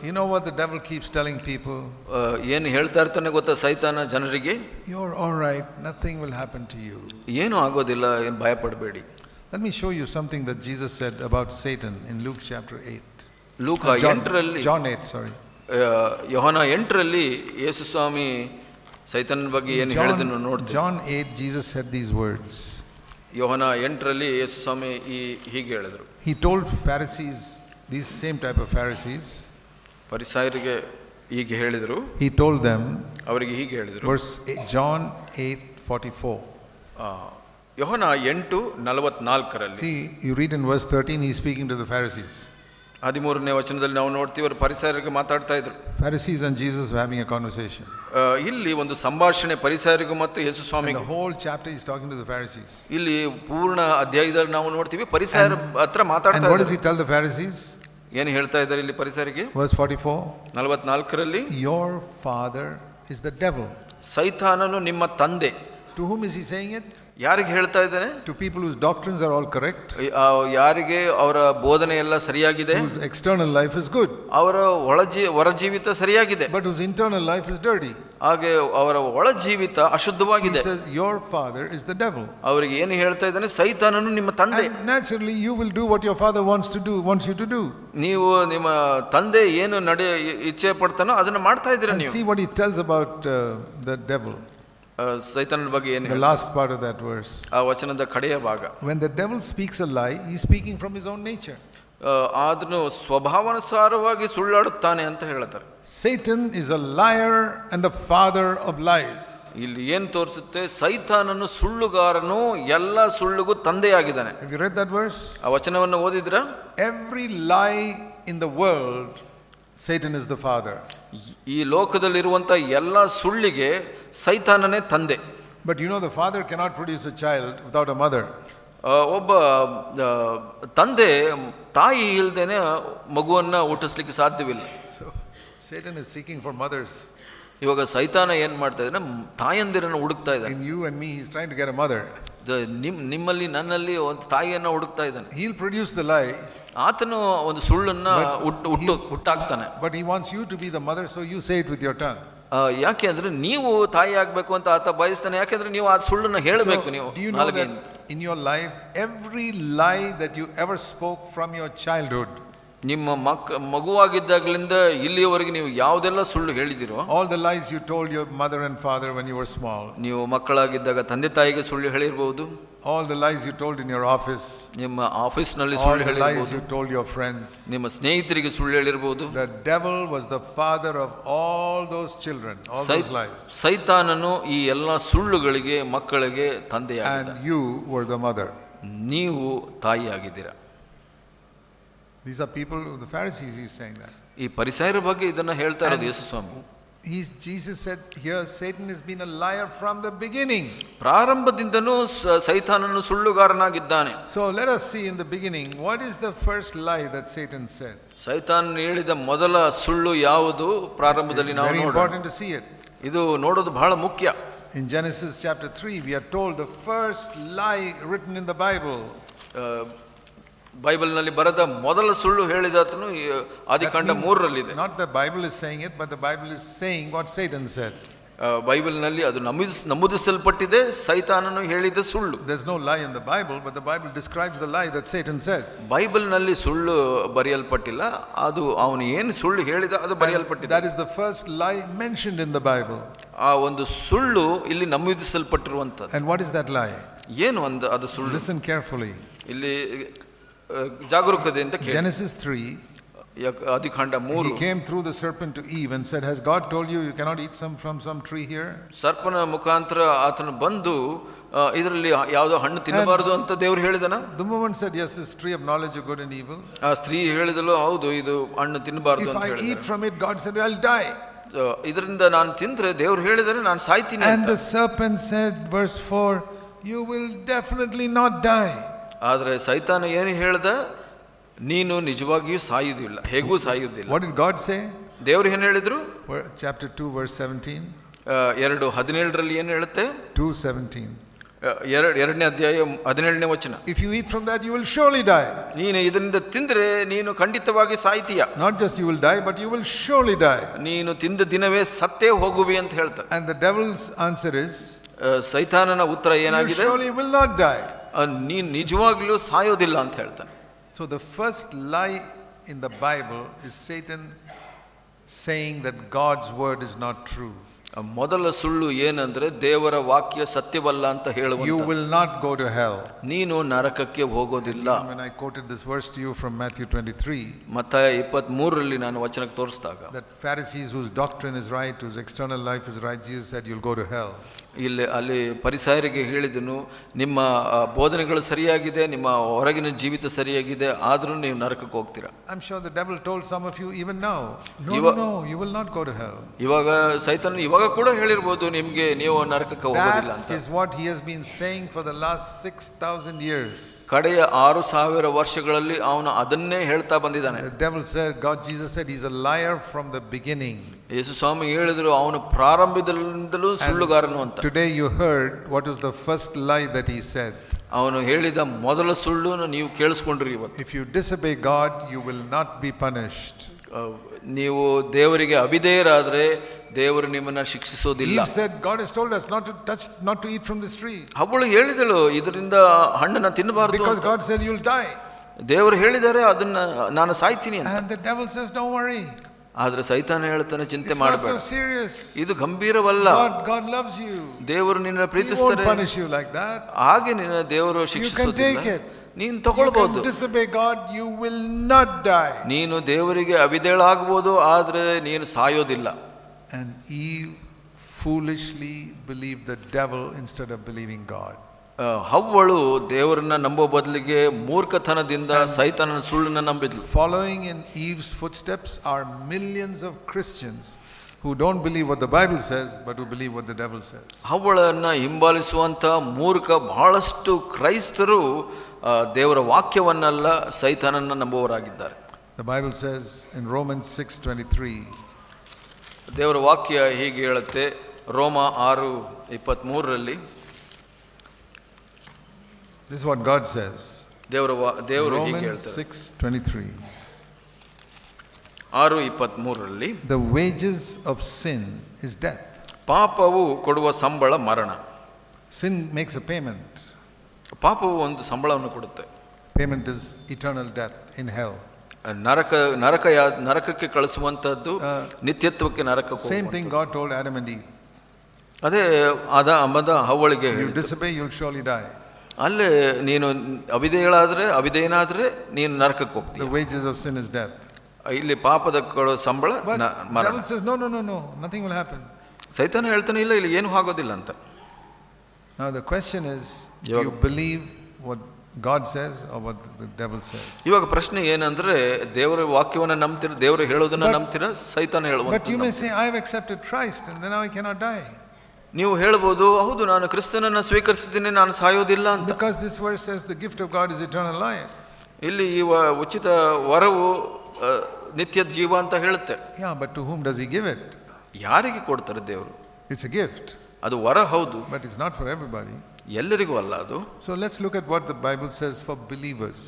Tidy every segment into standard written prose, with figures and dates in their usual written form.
You know what the devil keeps telling people? ಏನು ಹೇಳ್ತಾ ಇರ್ತಾನೆ ಗೊತ್ತಾ ಸೈತಾನ ಜನರಿಗೆ? You're all right, nothing will happen to you. ಏನು ಆಗೋದಿಲ್ಲ, ಏನು ಭಯ ಪಡಬೇಡಿ. Let me show you something that Jesus said about Satan in Luke chapter 8. ಲೂಕ 8ರಲ್ಲಿ, John 8, sorry. ಯೋಹಾನ 8ರಲ್ಲಿ ಯೇಸು ಸ್ವಾಮಿ ಸೈತಾನನ ಬಗ್ಗೆ ಏನು ಹೇಳಿದನು ನೋಡ್ತೀವಿ. John 8 Jesus said these words. ಯೋಹಾನ 8ರಲ್ಲಿ ಯೇಸು ಸ್ವಾಮಿ ಹೀಗೆ ಹೇಳಿದರು. He told Pharisees, these same type of Pharisees, ಫರಿಸಾಯರಿಗೆ ಹೀಗೆ ಹೇಳಿದರು. He told them, ಅವರಿಗೆ ಹೀಗೆ ಹೇಳಿದರು. verse John 8:44. ಯೋಹಾನ 8:44ರಲ್ಲಿ. See, you read in verse 13, he's speaking to the Pharisees. 13ನೇ ವಚನದಲ್ಲಿ ನಾವು ನೋಡ್ತೀವಿ, ಅವರು ಫರಿಸಾಯರಿಗೆ ಮಾತಾಡ್ತಾ ಇದ್ರು. Pharisees and Jesus were having a conversation. ಇಲ್ಲಿ ಒಂದು ಸಂಭಾಷಣೆ ಫರಿಸಾಯರಿಗೂ ಮತ್ತು ಯೇಸು ಸ್ವಾಮಿಗೂ. The whole chapter is talking to the Pharisees. ಇಲ್ಲಿ ಪೂರ್ಣ ಅಧ್ಯಾಯದಲ್ಲಿ ನಾವು ನೋಡ್ತೀವಿ ಫರಿಸಾಯರ ಹತ್ರ ಮಾತಾಡ್ತಾ ಇದ್ದಾರೆ. And what does he tell the Pharisees? ಏನು ಹೇಳ್ತಾ ಇದ್ದಾರೆ ಇಲ್ಲಿ ಫರಿಸಾಯರಿಗೆ? Verse 44. 44ರಲ್ಲಿ, your father is the devil. ಸೈತಾನನು ನಿಮ್ಮ ತಂದೆ. To whom is he saying it? ಯಾರಿಗೆ ಹೇಳ್ತಾ ಇದ್ದಾನೆ? To people whose doctrines are all correct. ಯಾರಿಗೆ ಅವರ ಬೋಧನೆ ಎಲ್ಲ ಸರಿಯಾಗಿದೆ, whose external life is good, ಅವರ ಹೊರ ಜೀವಿತ ಸರಿಯಾಗಿದೆ, but whose internal life is dirty. ಹಾಗೆ ಅವರ ಒಳ ಜೀವಿತ ಅಶುದ್ಧವಾಗಿದೆ. He says your father is the devil. ಅವರಿಗೆ ಏನು ಹೇಳ್ತಾ ಇದ್ದಾನೆ? ಸೈತಾನನು ನಿಮ್ಮ ತಂದೆ. And naturally you will do what your father wants you to do. ನೀವು ನಿಮ್ಮ ತಂದೆ ಏನು ಇಚ್ಛೆ ಪಡ್ತಾನೋ ಅದನ್ನ ಮಾಡ್ತಾ ಇದ್ದೀರಾ ನೀವು. See what he tells about the devil. ಸೈತಾನನ ಬಗ್ಗೆ ಏನು? The last part of that verse. ಆ ವಚನದ ಕಡೆಯ ಭಾಗ. When the devil speaks a lie, he is speaking from his own nature. ಅದನ್ನು ಸ್ವಭಾವಾನುಸಾರವಾಗಿ ಸುಳ್ಳಾಡುತ್ತಾನೆ ಅಂತ ಹೇಳ್ತಾರೆ. Satan is a liar and the father of lies. ಇಲ್ಲಿ ಏನು ತೋರಿಸುತ್ತೆ? ಸೈತಾನನು ಸುಳ್ಳುಗಾರನು, ಎಲ್ಲ ಸುಳ್ಳುಗೂ ತಂದೆಯಾಗಿದ್ದಾನೆ. Have you read that verse? ಆ ವಚನವನ್ನು ಓದಿದ್ರಾ? Every lie in the world, Satan is the father. ಈ ಲೋಕದಲ್ಲಿರುವಂತ ಎಲ್ಲ ಸುಳ್ಳಿಗೆ ಸೈತಾನನೇ ತಂದೆ. But you know the father cannot produce a child without a mother. ಒಬ್ಬ ತಂದೆ ತಾಯಿ ಇಲ್ದೇನೆ ಮಗುವನ್ನ ಹುಟ್ಟಿಸ್ಲಿಕ್ಕೆ ಸಾಧ್ಯವಿಲ್ಲ. So Satan is seeking for mothers. ಇವಾಗ ಸೈತಾನ ಏನ್ ಮಾಡ್ತಾ ಇದ್ದಾನೆ? ತಾಯಂದಿರನ್ನು ಹುಡುಕ್ತಾ ಇದ್ದಾನೆ. In you and me he is trying to get a mother. ನಿಮ್ಮಲ್ಲಿ ನನ್ನಲ್ಲಿ ಒಂದು ತಾಯಿಯನ್ನ ಹುಡುಕ್ತಾ ಇದ್ದಾನೆ. He'll produce the lie. ಆತನು ಒಂದು ಸುಳ್ಳನ್ನ ಹುಟ್ಟಾಕ್ತಾನೆ. But he wants you to be the mother, so you say it with your tongue. ಯಾಕೆ ಅಂದ್ರೆ ನೀವು ತಾಯಿ ಆಗ್ಬೇಕು ಅಂತ ಆತ ಬಯಸ್ತಾನೆ. ಯಾಕೆಂದ್ರೆ ನೀವು ಆ ಸುಳ್ಳನ್ನ ಹೇಳಬೇಕು. ನೀವು do you know that in your life every lie that you ever spoke from your childhood, ನಿಮ್ಮ ಮಗುವಾಗಿದ್ದಾಗಲಿಂದ ಇಲ್ಲಿಯವರೆಗೆ ನೀವು ಯಾವುದೆಲ್ಲ ಸುಳ್ಳು ಹೇಳಿದಿರೋ, all the lies you told your mother and father when you were small, ನೀವು ಮಕ್ಕಳಾಗಿದ್ದಾಗ ತಂದೆ ತಾಯಿಗೆ ಸುಳ್ಳು ಹೇಳಿರಬಹುದು. all the lies you told in your office, ನಿಮ್ಮ ಆಫೀಸ್ನಲ್ಲಿ ಸುಳ್ಳು ಹೇಳಿರಬಹುದು. all the lies you told your friends, ನಿಮ್ಮ ಸ್ನೇಹಿತರಿಗೆ ಸುಳ್ಳು ಹೇಳಿರಬಹುದು. the devil was the father of all those children, all those lies. ಸೈತಾನನು ಈ ಎಲ್ಲ ಸುಳ್ಳುಗಳಿಗೆ ಮಕ್ಕಳಿಗೆ ತಂದೆಯಾಗಿದ್ದಾನೆ. And you were the mother. ನೀವು ತಾಯಿಯಾಗಿದ್ದೀರಾ. These are people, the Pharisees, he's saying that. ಈ ಫರಿಸಾಯರ ಬಗ್ಗೆ ಇದನ್ನ ಹೇಳ್ತಾ ಇರೋದು ಯೇಸು ಸ್ವಾಮಿ. Jesus said here Satan has been a liar from the beginning. ಪ್ರಾರಂಭದಿಂದನೂ ಸೈತಾನನು ಸುಳ್ಳುಗಾರನಾಗಿದ್ದಾನೆ. So let us see in the beginning what is the first lie that Satan said. ಸೈತಾನನು ಹೇಳಿದ ಮೊದಲ ಸುಳ್ಳು ಯಾವುದು? ಪ್ರಾರಂಭದಲ್ಲಿ ನಾವು ನೋಡೋಣ. Very important to see it. ಇದು ನೋಡೋದು ಬಹಳ ಮುಖ್ಯ. In Genesis chapter 3 we are told the first lie written in the Bible. ಬೈಬಲ್ನಲ್ಲಿ ಬರೆದ ಮೊದಲ ಸುಳ್ಳು ಹೇಳಿದಾತನು ಆದಿಕಾಂಡ 3ರಲ್ಲಿದೆ. Not the Bible is saying it, but the Bible is saying what Satan said. ಬೈಬಲ್ನಲ್ಲಿ ಅದು ನಮೂದಿಸಲ್ಪಟ್ಟಿದೆ, ಸೈತಾನನು ಹೇಳಿದ ಸುಳ್ಳು. There's no lie in the Bible, but the Bible describes the lie that Satan said. ಬೈಬಲ್ನಲ್ಲಿ ಸುಳ್ಳು ಬರೆಯಲ್ಪಟ್ಟಿಲ್ಲ, ಅದು ಅವನು ಏನು ಸುಳ್ಳು ಹೇಳಿದ ಅದು ಬರೆಯಲ್ಪಟ್ಟಿದೆ. That is the first lie mentioned in the Bible. ಆ ಒಂದು ಸುಳ್ಳು ಇಲ್ಲಿ ನಮೂದಿಸಲ್ಪಟ್ಟಿರುವಂತದ್ದು. And what is that lie? ಏನು ಅದು ಸುಳ್ಳು? Listen carefully. ಇಲ್ಲಿ ಜಾಗರೂಕತೆಯಿಂದ ಕೇಳಿ. Genesis 3, ಆದಿಕಾಂಡ 3. He came through the serpent to Eve and said, has God told you cannot eat from some tree here? ಸರ್ಪನ ಮುಖಾಂತರ ಆತನು ಬಂದು ಇದರಲ್ಲಿ ಯಾವುದೋ ಹಣ್ಣು ತಿನ್ನಬಾರದು ಅಂತ ದೇವರು ಹೇಳಿದನ. The woman said, yes, this tree of knowledge of good and evil. ಆ ಸ್ತ್ರೀ ಹೇಳಿದಳು, ಹೌದು ಇದು ಹಣ್ಣು ತಿನ್ನಬಾರದು ಅಂತ ಹೇಳಿದಳು. If I eat from it, God said, I'll die. ಇದರಿಂದ ನಾನು ತಿಂದ್ರೆ ದೇವರು ಹೇಳಿದರೆ ನಾನು ಸಾಯ್ತೀನಿ ಅಂತ. And the serpent said, verse 4, you will definitely not die. ಆದರೆ ಸೈತಾನ ಏನು ಹೇಳ್ದ? ನೀನು ನಿಜವಾಗಿಯೂ ಸಾಯುವುದಿಲ್ಲ, ಹೇಗೂ ಸಾಯುವುದಿಲ್ಲ. What did God say? ದೇವರು ಏನು ಹೇಳಿದ್ರು? Chapter 2 verse 17. 2:17ರಲ್ಲಿ ಏನು ಹೇಳುತ್ತೆ? 2:17. ಎರಡನೇ ಅಧ್ಯಾಯ 17ನೇ ವಚನ. If you eat from that, you will surely die. ನೀನು ಇದರಿಂದ ತಿಂದರೆ ನೀನು ಖಂಡಿತವಾಗಿ ಸಾಯ್ತೀಯ. Not just you will die, but you will surely die. ನೀನು ತಿಂದ ದಿನವೇ ಸತ್ತೇ ಹೋಗುವಿ ಅಂತ ಹೇಳ್ತಾರೆ. And the devil's answer is, ಸೈತಾನನ ಉತ್ತರ ಏನಾಗಿದೆ? You surely will not die. ನೀನು ನಿಜವಾಗ್ಲೂ ಸಾಯೋದಿಲ್ಲ ಅಂತ ಹೇಳ್ತಾನೆ. So the first lie in the Bible is Satan saying that God's word is not true. ಮೊದಲ ಸುಳ್ಳು ಏನಂದ್ರೆ ದೇವರ ವಾಕ್ಯ ಸತ್ಯವಲ್ಲ ಅಂತ ಹೇಳುವಂತ. You will not go to hell. ನೀನು ನರಕಕ್ಕೆ ಹೋಗೋದಿಲ್ಲ. When I quoted this verse to you from Matthew 23, ಮತ್ತಾಯ 23ರಲ್ಲಿ ನಾನು ವಚನಕ್ಕೆ ತೋರಿಸಿದಾಗ, that Pharisees whose doctrine is right, whose external life is right, Jesus said you'll go to hell. ಅಲ್ಲಿ ಪರಿಸಯರಿಗೆ ಹೇಳಿದನು, ನಿಮ್ಮ ಬೋಧನೆಗಳು ಸರಿಯಾಗಿದೆ, ನಿಮ್ಮ ಹೊರಗಿನ ಜೀವಿತ ಸರಿಯಾಗಿದೆ, ಆದ್ರೂ ನೀವು ನರಕಕ್ಕೆ ಹೋಗ್ತೀರಾ. I'm sure the devil told some of you even now, no, you will not go to hell. ಇವಾಗ ಸೈತಾನ ಇವಾಗ ಕೂಡ ಹೇಳಿರಬಹುದು ನಿಮ್ಗೆ, ನೀವು ನರಕಕ್ಕೆ ಹೋಗೋದಿಲ್ಲ ಅಂತ. That is what he has been saying for the last 6,000 years. ಕಡೆಯ 6,000 ವರ್ಷಗಳಲ್ಲಿ ಅವನು ಅದನ್ನೇ ಹೇಳ್ತಾ ಬಂದಿದ್ದಾನೆ. The devil said, Jesus said he's a liar from the beginning. ಯೇಸು ಸ್ವಾಮಿ ಹೇಳಿದ್ರು ಅವನು ಪ್ರಾರಂಭದಿಂದಲೂ ಸುಳ್ಳುಗಾರನು ಅಂತ. Today you heard what was the first lie that he said. ಅವನು ಹೇಳಿದ ಮೊದಲ ಸುಳ್ಳನ್ನು ನೀವು ಕೇಳಿಸ್ಕೊಂಡ್ರಿ ಇವತ್ತು. If you disobey God, you will not be punished. ನೀವು ದೇವರಿಗೆ ಅವಿಧೇಯರಾದ್ರೆ ದೇವರು ನಿಮ್ಮನ್ನ ಶಿಕ್ಷಿಸೋದಿಲ್ಲ. Eve said, God has told us not to eat from this tree. ಅವಳು ಹೇಳಿದಳು ಇದರಿಂದ ಹಣ್ಣನ್ನ ತಿನ್ನಬಾರದು. Because God said you'll die. ದೇವರು ಹೇಳಿದ್ದಾರೆ ಅದನ್ನ ನಾನು ಸಾಯ್ತೀನಿ ಅಂತ. And the devil says, don't worry. ಆದ್ರೆ ಸೈತಾನ ಹೇಳ್ತಾನೆ, ಚಿಂತೆ ಮಾಡಬೇಡ, so serious. ಇದು ಗಂಭೀರವಲ್ಲ. God loves you. ದೇವರು ನಿನ್ನ ಪ್ರೀತಿಸ್ತಾರೆ. He won't punish you like that. ಹಾಗೆ ನಿನ್ನ ದೇವರು ಶಿಕ್ಷಿಸೋದಿಲ್ಲ. ನೀನು ತಗೊಳ್ಬಹುದು. Disobey God, you will not die. ನೀನು ದೇವರಿಗೆ ಅವಿಧೇಯಳಾಗಬಹುದು, ಆದ್ರೆ ನೀನು ಸಾಯೋದಿಲ್ಲ. And Eve foolishly believed the devil instead of believing God. ಹವ್ವಳು ದೇವರನ್ನ ನಂಬೋ ಬದಲಿಗೆ ಮೂರ್ಖತನದಿಂದ ಸೈತಾನನ ಸುಳ್ಳನ್ನ ನಂಬಿದ್ಲು. Following in Eve's footsteps are millions of Christians who don't believe what the Bible says but who believe what the devil says. ಹವ್ವಳನ್ನ ಹಿಂಬಾಲಿಸುವಂತ ಮೂರ್ಖ ಬಹಳಷ್ಟು ಕ್ರೈಸ್ತರು ದೇವರ ವಾಕ್ಯವನ್ನಲ್ಲ ಸೈತಾನನ್ನ ನಂಬುವವರಾಗಿದ್ದಾರೆ. The Bible says in Romans 6:23, ದೇವರ ವಾಕ್ಯ ಹೀಗೆ ಹೇಳುತ್ತೆ, ರೋಮ 6:23ರಲ್ಲಿ. This is what God says. ದೇವರು ಹೀಗೆ Romans ಹೇಳ್ತಾರೆ, 6:23. 6:23ರಲ್ಲಿ, The wages of sin is death. ಪಾಪವು ಕೊಡುವ ಸಂಬಳ ಮರಣ. Sin makes a payment. ಪಾಪವು ಒಂದು ಸಂಬಳವನ್ನು ಕೊಡುತ್ತೆ. Payment is eternal death in hell. ನರಕಕ್ಕೆ ಕಳಿಸುವಂತದ್ದು, ನಿತ್ಯತ್ವಕ್ಕೆ ನರಕಕ್ಕೆ. Same thing God told Adam and Eve. ಅದೇ ಹವ್ವಳಿಗೆ You disobey, you'll surely die. ಅಲ್ಲೇ ನೀನು ಅವಿಧೇಯನಾದ್ರೆ ನೀನು ನರಕಕ್ಕೆ ಹೋಗ್ತೀಯ. The wages of sin is death. ಇಲ್ಲಿ ಪಾಪದ ಕೊಡೋ ಸಂಬಳ ಮರಣ. Devil says no, nothing will happen. ಸೈತಾನ ಹೇಳ್ತಾನೆ, ಇಲ್ಲ ಇಲ್ಲಿ ಏನು ಆಗೋದಿಲ್ಲ ಅಂತ. Now the question is, do you believe what God says or what the devil says? ಇವಾಗ ಪ್ರಶ್ನೆ ಏನಂದ್ರೆ, ದೇವರ ವಾಕ್ಯವನ್ನ ನಂಬ್ತೀರಾ, ದೇವರು ಹೇಳೋದನ್ನ ನಂಬ್ತೀರಾ, ಸೈತಾನ ಹೇಳುವಂತ? But you may say, I have accepted Christ and then now I cannot die. ನೀವು ಹೇಳ್ಬೋದು, ಹೌದು ನಾನು ಕ್ರಿಸ್ತನನ್ನ ಸ್ವೀಕರಿಸಿದ್ದೀನಿ, ನಾನು ಸಾಯೋದಿಲ್ಲ ಅಂತ. Because this verse says the gift of God is eternal life. ಇಲ್ಲಿ ಈ ಉಚಿತ ವರವು ನಿತ್ಯ ಜೀವ ಅಂತ ಹೇಳುತ್ತೆ. Yeah, but to whom does he give it? ಯಾರಿಗೆ ಕೊಡ್ತಾರೆ ದೇವರು? It's a gift. ಅದು ವರ ಹೌದು, but it's not for everybody. ಎಲ್ಲರಿಗೂ ಅಲ್ಲ ಅದು. So let's look at what the Bible says for believers.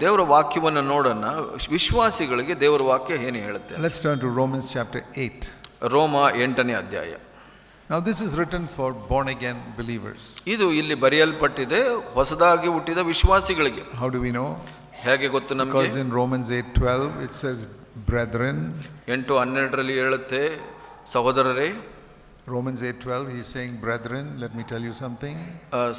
ದೇವರ ವಾಕ್ಯವನ್ನು ನೋಡೋಣ, ವಿಶ್ವಾಸಿಗಳಿಗೆ ದೇವರ ವಾಕ್ಯ ಏನು ಹೇಳುತ್ತೆ. Let's turn to Romans chapter 8. ರೋಮ 8ನೇ ಅಧ್ಯಾಯ. Now this is written for born again believers. ಇದು ಇಲ್ಲಿ ಬರೆಯಲ್ಪಟ್ಟಿದೆ ಹೊಸದಾಗಿ ಹುಟ್ಟಿದ ವಿಶ್ವಾಸಿಗಳಿಗೆ. How do we know? ಹೇಗೆ ಗೊತ್ತು ನಮಗೆ? Because in Romans 8:12 it says brethren. 8:12ರಲ್ಲಿ ಹೇಳುತ್ತೆ ಸಹೋದರರೇ. Romans 8:12 he is saying brethren, let me tell you something.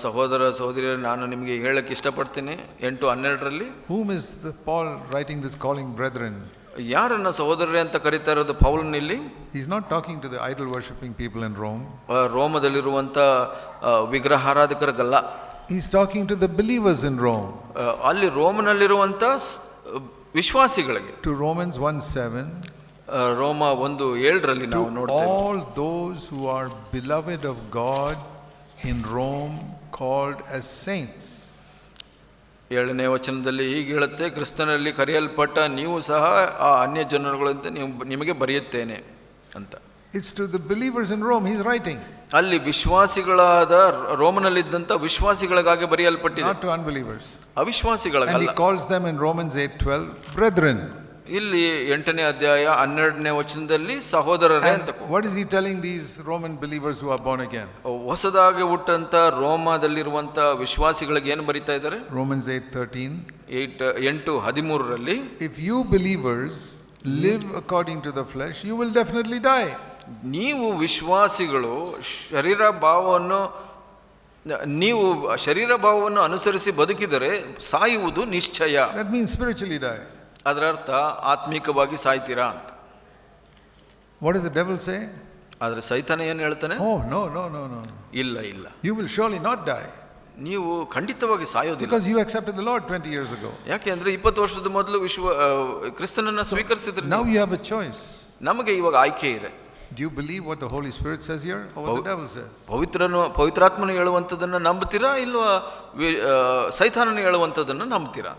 ಸಹೋದರ ಸಹೋದರಿಯರೇ, ನಾನು ನಿಮಗೆ ಹೇಳಕ್ಕೆ ಇಷ್ಟಪಡ್ತೀನಿ. 8:12ರಲ್ಲಿ whom is the Paul writing this calling brethren? ಯಾರನ್ನ ಸಹೋದರರೇ ಅಂತ ಕರೀತಾ ಇರೋದು ಪೌಲನ್ ಇಲ್ಲಿ? He is not talking to the idol worshipping people in Rome. ರೋಮದಲ್ಲಿರುವಂತ ವಿಗ್ರಹಾರಾಧಕರಿಗಲ್ಲ. He is talking to the believers in Rome. ಅಲ್ಲಿ ರೋಮನಲ್ಲಿರುವಂತ ವಿಶ್ವಾಸಿಗಳಿಗೆ. To Romans 1:7. ರೋಮ 1:7ರಲ್ಲಿ ನಾವು ನೋಡ್ತೇವೆ, all those who are beloved of God in Rome called as saints. 7ನೇ ವಚನದಲ್ಲಿ ಹೀಗೆ ಹೇಳುತ್ತೆ, ಕ್ರಿಸ್ತನಲ್ಲಿ ಕರೆಯಲ್ಪಟ್ಟ ನೀವು ಸಹ ಆ ಅನ್ಯ ಜನರುಗಳಂತೆ ನಿಮಗೆ ಬರೆಯುತ್ತೇನೆ ಅಂತ. It's to the believers in Rome he's writing. ಅಲ್ಲಿ ವಿಶ್ವಾಸಿಗಳಾದ ರೋಮನಲ್ಲಿದ್ದಂಥ ವಿಶ್ವಾಸಿಗಳಿಗಾಗಿ ಬರೆಯಲ್ಪಟ್ಟಿದೆ, Not to unbelievers. And he ಅವಿಶ್ವಾಸಿಗಳಿಗಲ್ಲ. calls them in Romans 8:12 brethren. ಇಲ್ಲಿ 8ನೇ ಅಧ್ಯಾಯ 12ನೇ ವಚನದಲ್ಲಿ ಸಹೋದರರೇ ಅಂತ. And what is he telling these Roman believers who are born again? ಹೊಸದಾಗಿ ಹುಟ್ಟಂತ ರೋಮಾದಲ್ಲಿರುವಂತ ವಿಶ್ವಾಸಿಗಳಿಗೆ ಏನು ಬರೀತಾ ಇದ್ದಾರೆ? Romans 8:13. 8:13 If you believers live according to the flesh, you will definitely die. ನೀವು ವಿಶ್ವಾಸಿಗಳು ಶರೀರ ಭಾವವನ್ನು ಅನುಸರಿಸಿ ಬದುಕಿದರೆ ಸಾಯುವುದು ನಿಶ್ಚಯ. That means spiritually die. ಅದರ ಅರ್ಥ ಆತ್ಮಿಕವಾಗಿ ಸಾಯ್ತೀರಾ ಅಂತ. What does the devil say? ಆದ್ರೆ ಸೈತಾನ ಏನು ಹೇಳ್ತಾನೆ? Oh, no. ಇಲ್ಲ ಇಲ್ಲ, You will surely not die. ನೀವು ಖಂಡಿತವಾಗಿ ಸಾಯೋದಿಲ್ಲ. Because you accepted the Lord 20 years ago. ಯಾಕೆ ಅಂದ್ರೆ 20 ವರ್ಷದ ಮೊದಲು ಕ್ರಿಸ್ತನನ್ನ ಸ್ವೀಕರಿಸಿದ್ರೆ. Now you have a choice. ನಮಗೆ ಇವಾಗ ಆಯ್ಕೆ ಇದೆ. Do you believe what the Holy Spirit says here or what the devil says? ಪವಿತ್ರಾತ್ಮನು ಹೇಳುವಂಥದ್ದನ್ನು ನಂಬುತ್ತೀರಾ ಇಲ್ವಾ ಸೈತಾನನು ಹೇಳುವಂಥದ್ದನ್ನು ನಂಬುತ್ತೀರಾ?